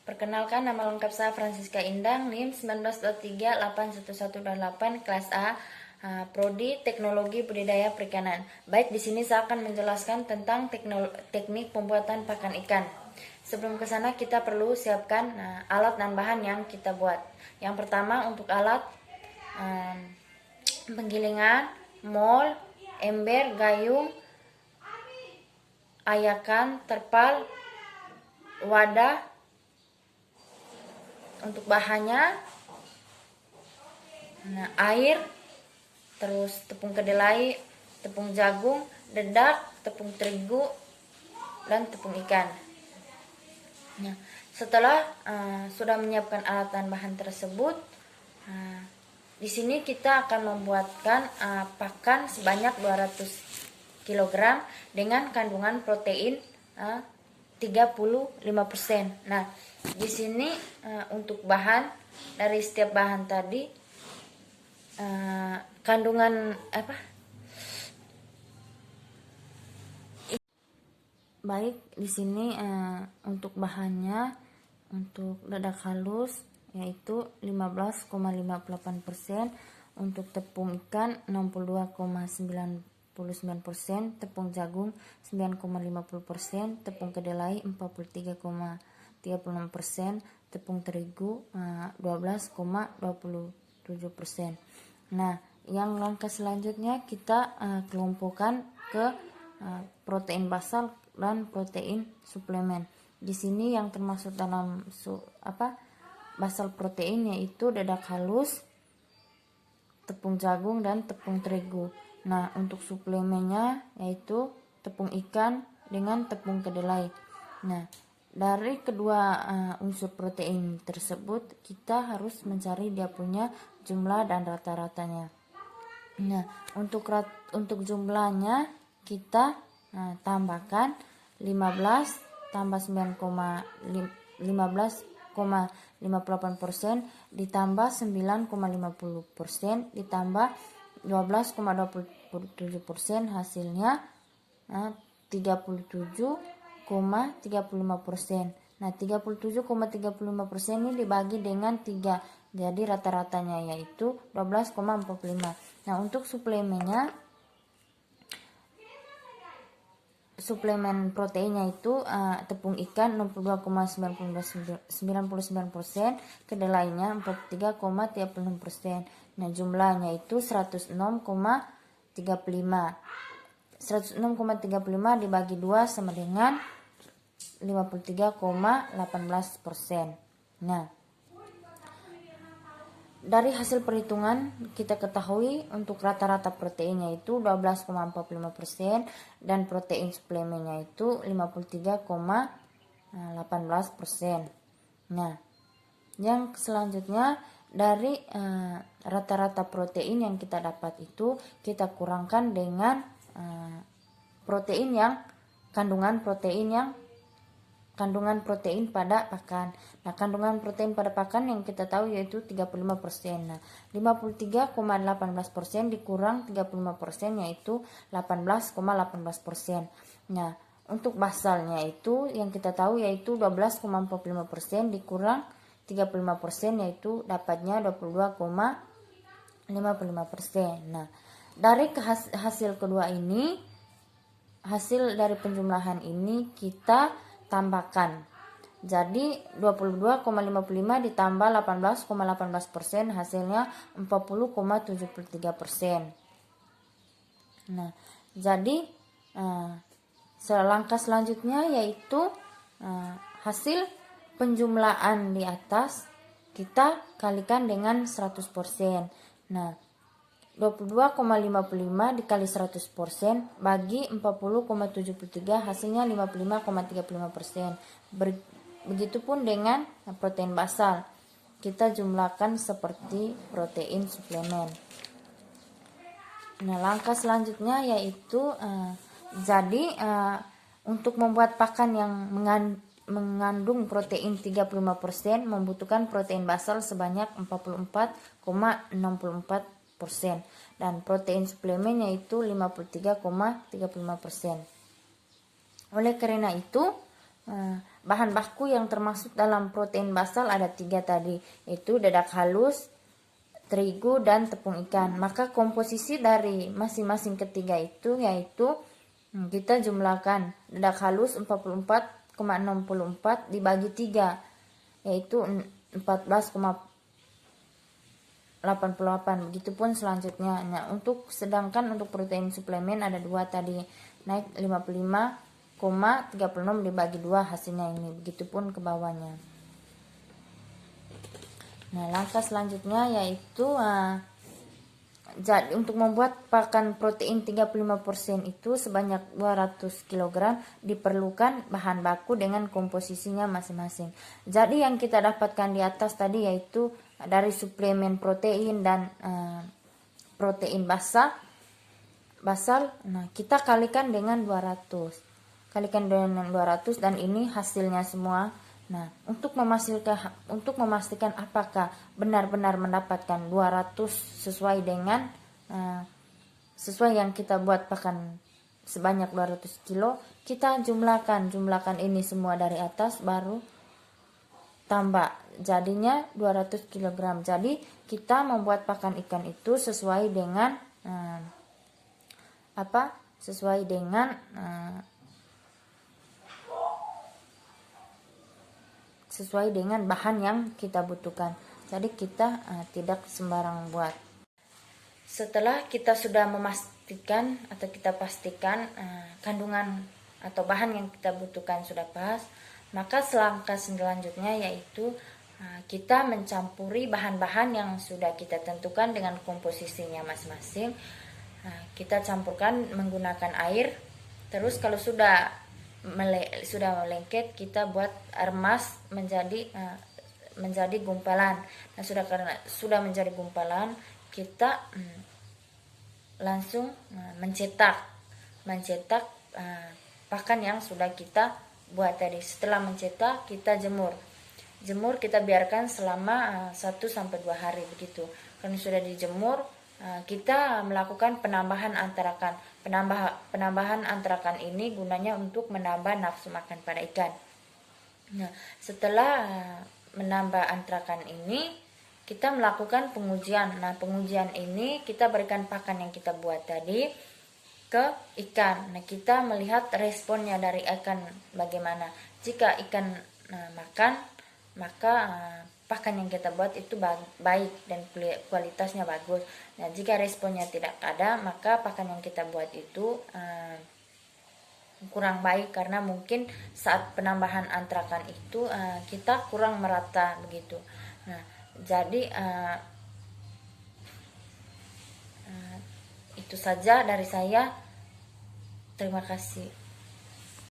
Perkenalkan, nama lengkap saya Francisca Indang, NIM 19238118 kelas A, Prodi Teknologi Budidaya Perikanan. Baik, di sini saya akan menjelaskan tentang teknik pembuatan pakan ikan. Sebelum ke sana kita perlu siapkan alat dan bahan yang kita buat. Yang pertama untuk alat penggilingan, mol, ember, gayung, ayakan, terpal, wadah. Untuk bahannya air, terus tepung kedelai, tepung jagung, dedak, tepung terigu, dan tepung ikan. Nah, setelah sudah menyiapkan alat dan bahan tersebut, di sini kita akan membuatkan pakan sebanyak 200 kg dengan kandungan protein 35%. Nah, di sini untuk bahan dari setiap bahan tadi kandungan baik di sini untuk bahannya untuk dadak halus yaitu 15,58%, untuk tepung ikan 62,99%, tepung jagung 9,50%, tepung kedelai 43,36%, tepung terigu 12,27%. Nah, yang langkah selanjutnya kita kelompokkan ke protein basal dan protein suplemen. Di sini yang termasuk dalam basal protein yaitu dadak halus, tepung jagung, dan tepung terigu. Nah, untuk suplemennya yaitu tepung ikan dengan tepung kedelai. Nah, dari kedua unsur protein tersebut kita harus mencari dia punya jumlah dan rata-ratanya. Nah, untuk jumlahnya kita tambahkan 15 tambah 15,58% ditambah 9,50% ditambah 12,27%, hasilnya 37,35%. Nah, 37,35% ini dibagi dengan 3, jadi rata-ratanya yaitu 12,45. Nah, untuk suplemennya, suplemen proteinnya itu tepung ikan 62,99%, kedelainya 43,36%. Nah, jumlahnya itu 106,35. 106,35 dibagi 2 sama dengan 53,18%. Nah, dari hasil perhitungan kita ketahui untuk rata-rata proteinnya itu 12,45% dan protein suplemennya itu 53,18%. Nah, yang selanjutnya dari rata-rata protein yang kita dapat itu kita kurangkan dengan protein yang kandungan protein pada pakan. Nah, kandungan protein pada pakan yang kita tahu yaitu 35%. Nah, 53,18% dikurang 35% yaitu 18,18%. Nah, untuk basalnya itu yang kita tahu yaitu 12,45% dikurang 35% yaitu dapatnya 22,55%. Nah, dari hasil kedua ini, hasil dari penjumlahan ini kita tambahkan. Jadi 22,55 ditambah 18,18% hasilnya 40,73%. Nah, jadi langkah selanjutnya yaitu hasil penjumlahan di atas kita kalikan dengan 100%. Nah, 22,55 dikali 100% bagi 40,73 hasilnya 55,35%. Begitupun dengan protein basal. Kita jumlahkan seperti protein suplemen. Nah, langkah selanjutnya yaitu untuk membuat pakan yang mengandung protein 35% membutuhkan protein basal sebanyak 44,64% dan protein suplemen yaitu 53,35%. Oleh karena itu bahan baku yang termasuk dalam protein basal ada 3 tadi, yaitu dadak halus, terigu, dan tepung ikan. Maka komposisi dari masing-masing ketiga itu yaitu kita jumlahkan. Dadak halus 44,64 dibagi 3 yaitu 14,88. Begitupun selanjutnya. Nah, sedangkan untuk protein suplemen ada 2 tadi, naik 55,36 dibagi 2 hasilnya ini. Begitupun ke bawahnya. Nah, langkah selanjutnya yaitu jadi untuk membuat pakan protein 35% itu sebanyak 200 kg diperlukan bahan baku dengan komposisinya masing-masing. Jadi yang kita dapatkan di atas tadi yaitu dari suplemen protein dan protein basal. Nah, kita kalikan dengan 200. Kalikan dengan 200 dan ini hasilnya semua. Nah, untuk memastikan apakah benar-benar mendapatkan 200 sesuai dengan sesuai yang kita buat pakan sebanyak 200 kilo, kita jumlahkan ini semua dari atas baru tambah, jadinya 200 kg. Jadi kita membuat pakan ikan itu sesuai dengan sesuai dengan bahan yang kita butuhkan. Jadi kita tidak sembarang buat. Setelah kita sudah memastikan atau kita pastikan kandungan atau bahan yang kita butuhkan sudah pas, maka langkah selanjutnya yaitu kita mencampuri bahan-bahan yang sudah kita tentukan dengan komposisinya masing-masing. Kita campurkan menggunakan air. Terus kalau sudah melengket, kita buat remas menjadi gumpalan. Nah, sudah menjadi gumpalan, kita langsung mencetak pakan yang sudah kita buat tadi. Setelah mencetak, kita jemur kita biarkan selama 1-2 hari begitu. Karena sudah dijemur, kita melakukan penambahan antarakan. Penambahan antarakan ini gunanya untuk menambah nafsu makan pada ikan. Nah, setelah menambah antarakan ini, kita melakukan pengujian. Nah, pengujian ini kita berikan pakan yang kita buat tadi ke ikan. Nah, kita melihat responnya dari ikan bagaimana. Jika ikan makan, maka pakan yang kita buat itu baik dan kualitasnya bagus. Nah, jika responnya tidak ada, maka pakan yang kita buat itu kurang baik karena mungkin saat penambahan antarakan itu kita kurang merata begitu. Nah, jadi itu saja dari saya. Terima kasih.